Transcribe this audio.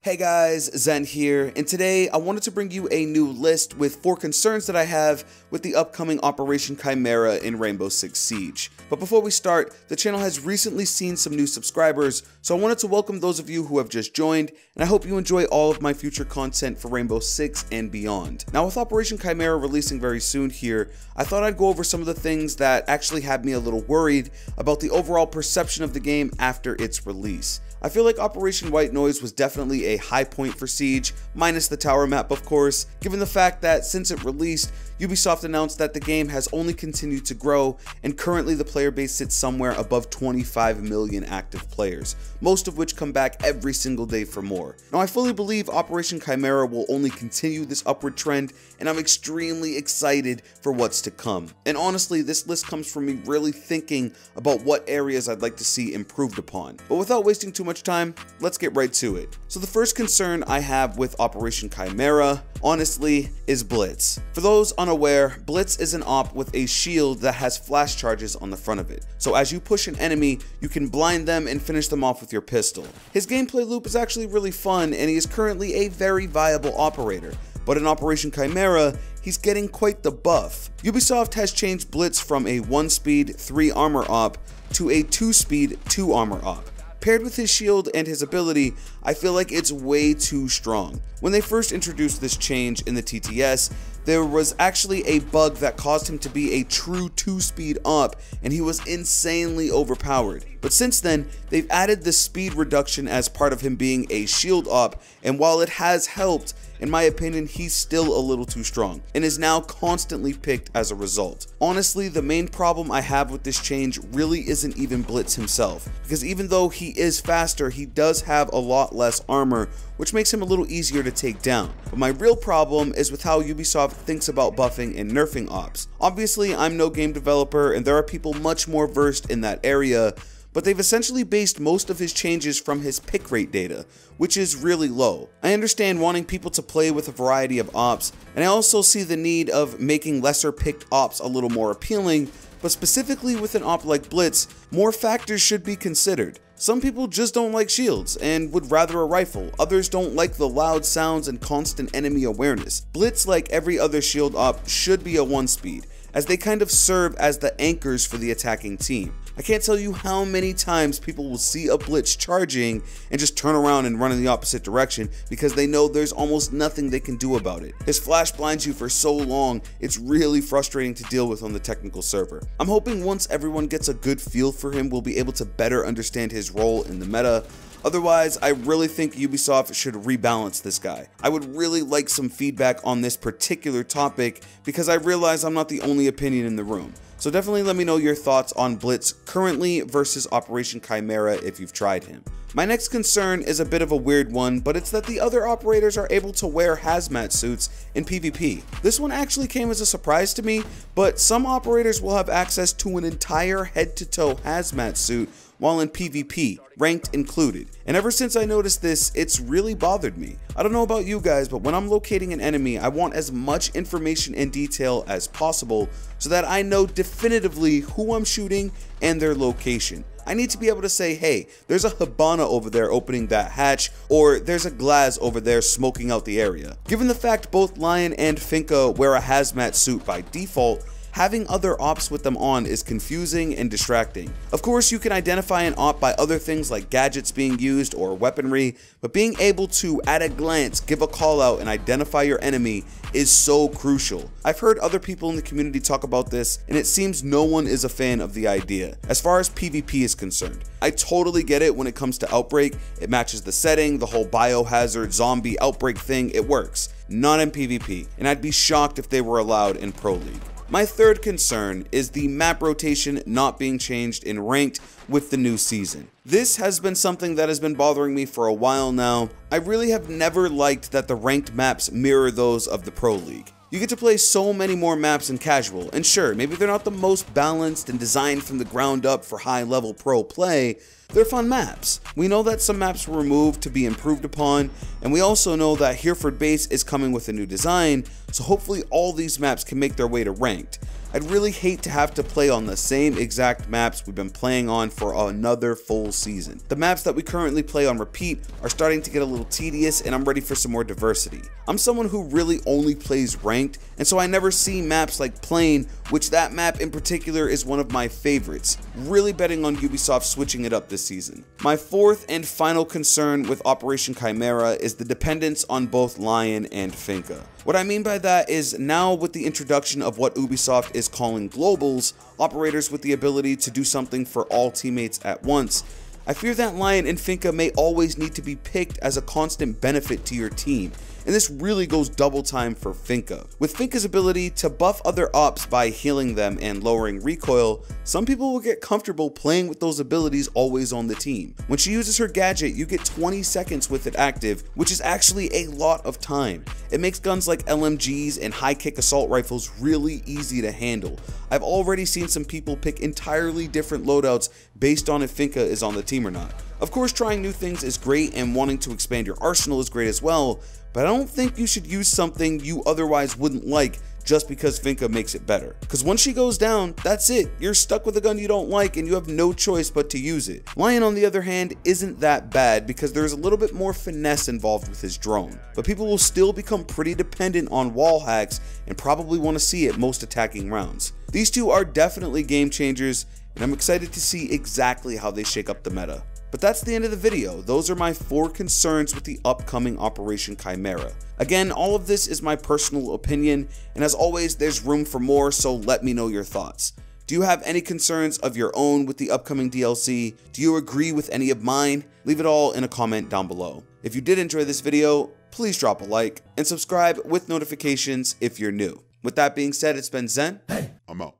Hey guys, Zen here, and today I wanted to bring you a new list with 4 concerns that I have with the upcoming Operation Chimera in Rainbow Six Siege. But before we start, the channel has recently seen some new subscribers, so I wanted to welcome those of you who have just joined, and I hope you enjoy all of my future content for Rainbow Six and beyond. Now with Operation Chimera releasing very soon here, I thought I'd go over some of the things that actually had me a little worried about the overall perception of the game after its release. I feel like Operation White Noise was definitely a high point for Siege, minus the tower map of course, given the fact that since it released, Ubisoft announced that the game has only continued to grow, and currently the player base sits somewhere above 25 million active players, most of which come back every single day for more. Now I fully believe Operation Chimera will only continue this upward trend, and I'm extremely excited for what's to come. And honestly, this list comes from me really thinking about what areas I'd like to see improved upon. But without wasting too much time, let's get right to it. So the first concern I have with Operation Chimera, honestly, is Blitz. For those unaware, Blitz is an op with a shield that has flash charges on the front of it. So as you push an enemy, you can blind them and finish them off with your pistol. His gameplay loop is actually really fun, and he is currently a very viable operator. But in Operation Chimera, he's getting quite the buff. Ubisoft has changed Blitz from a 1-speed, 3-armor op to a 2-speed, 2-armor op. Paired with his shield and his ability, I feel like it's way too strong. When they first introduced this change in the TTS, there was actually a bug that caused him to be a true 2-speed op, and he was insanely overpowered. But since then, they've added the speed reduction as part of him being a shield op, and while it has helped, in my opinion, he's still a little too strong, and is now constantly picked as a result. Honestly, the main problem I have with this change really isn't even Blitz himself, because even though he is faster, he does have a lot less armor, which makes him a little easier to take down. But my real problem is with how Ubisoft thinks about buffing and nerfing ops. Obviously, I'm no game developer, and there are people much more versed in that area, but they've essentially based most of his changes from his pick rate data, which is really low. I understand wanting people to play with a variety of ops, and I also see the need of making lesser picked ops a little more appealing, but specifically with an op like Blitz, more factors should be considered. Some people just don't like shields and would rather a rifle, others don't like the loud sounds and constant enemy awareness. Blitz, like every other shield op, should be a 1-speed, as they kind of serve as the anchors for the attacking team. I can't tell you how many times people will see a Blitz charging and just turn around and run in the opposite direction because they know there's almost nothing they can do about it. His flash blinds you for so long, it's really frustrating to deal with on the technical server. I'm hoping once everyone gets a good feel for him, we'll be able to better understand his role in the meta. Otherwise, I really think Ubisoft should rebalance this guy. I would really like some feedback on this particular topic because I realize I'm not the only opinion in the room. So definitely let me know your thoughts on Blitz currently versus Operation Chimera if you've tried him. My next concern is a bit of a weird one, but it's that the other operators are able to wear hazmat suits in PvP. This one actually came as a surprise to me, but some operators will have access to an entire head-to-toe hazmat suit while in PvP, ranked included. And ever since I noticed this, it's really bothered me. I don't know about you guys, but when I'm locating an enemy, I want as much information and detail as possible so that I know definitively who I'm shooting and their location. I need to be able to say, hey, there's a Hibana over there opening that hatch, or there's a Glaz over there smoking out the area. Given the fact both Lion and Finka wear a hazmat suit by default, having other ops with them on is confusing and distracting. Of course, you can identify an op by other things like gadgets being used or weaponry, but being able to, at a glance, give a call out and identify your enemy is so crucial. I've heard other people in the community talk about this, and it seems no one is a fan of the idea. As far as PvP is concerned, I totally get it when it comes to Outbreak. It matches the setting, the whole biohazard zombie outbreak thing, it works. Not in PvP, and I'd be shocked if they were allowed in Pro League. My third concern is the map rotation not being changed in Ranked with the new season. This has been something that has been bothering me for a while now. I really have never liked that the Ranked maps mirror those of the Pro League. You get to play so many more maps in casual, and sure, maybe they're not the most balanced and designed from the ground up for high-level pro play, they're fun maps. We know that some maps were removed to be improved upon, and we also know that Hereford Base is coming with a new design, so hopefully all these maps can make their way to Ranked. I'd really hate to have to play on the same exact maps we've been playing on for another full season. The maps that we currently play on repeat are starting to get a little tedious, and I'm ready for some more diversity. I'm someone who really only plays ranked, and so I never see maps like Plane, which that map in particular is one of my favorites. Really betting on Ubisoft switching it up this season. My fourth and final concern with Operation Chimera is the dependence on both Lion and Finka. What I mean by that is, now with the introduction of what Ubisoft is calling globals, operators with the ability to do something for all teammates at once, I fear that Lion and Finka may always need to be picked as a constant benefit to your team, and this really goes double time for Finka. With Finka's ability to buff other ops by healing them and lowering recoil, some people will get comfortable playing with those abilities always on the team. When she uses her gadget, you get 20 seconds with it active, which is actually a lot of time. It makes guns like LMGs and high kick assault rifles really easy to handle. I've already seen some people pick entirely different loadouts based on if Finka is on the team or not. Of course, trying new things is great, and wanting to expand your arsenal is great as well, but I don't think you should use something you otherwise wouldn't like just because Finka makes it better. Because once she goes down, that's it. You're stuck with a gun you don't like and you have no choice but to use it. Lion, on the other hand, isn't that bad because there's a little bit more finesse involved with his drone. But people will still become pretty dependent on wall hacks and probably want to see it most attacking rounds. These two are definitely game changers, and I'm excited to see exactly how they shake up the meta. But that's the end of the video. Those are my 4 concerns with the upcoming Operation Chimera. Again, all of this is my personal opinion, and as always, there's room for more, so let me know your thoughts. Do you have any concerns of your own with the upcoming DLC? Do you agree with any of mine? Leave it all in a comment down below. If you did enjoy this video, please drop a like and subscribe with notifications if you're new. With that being said, it's been Zen. I'm out.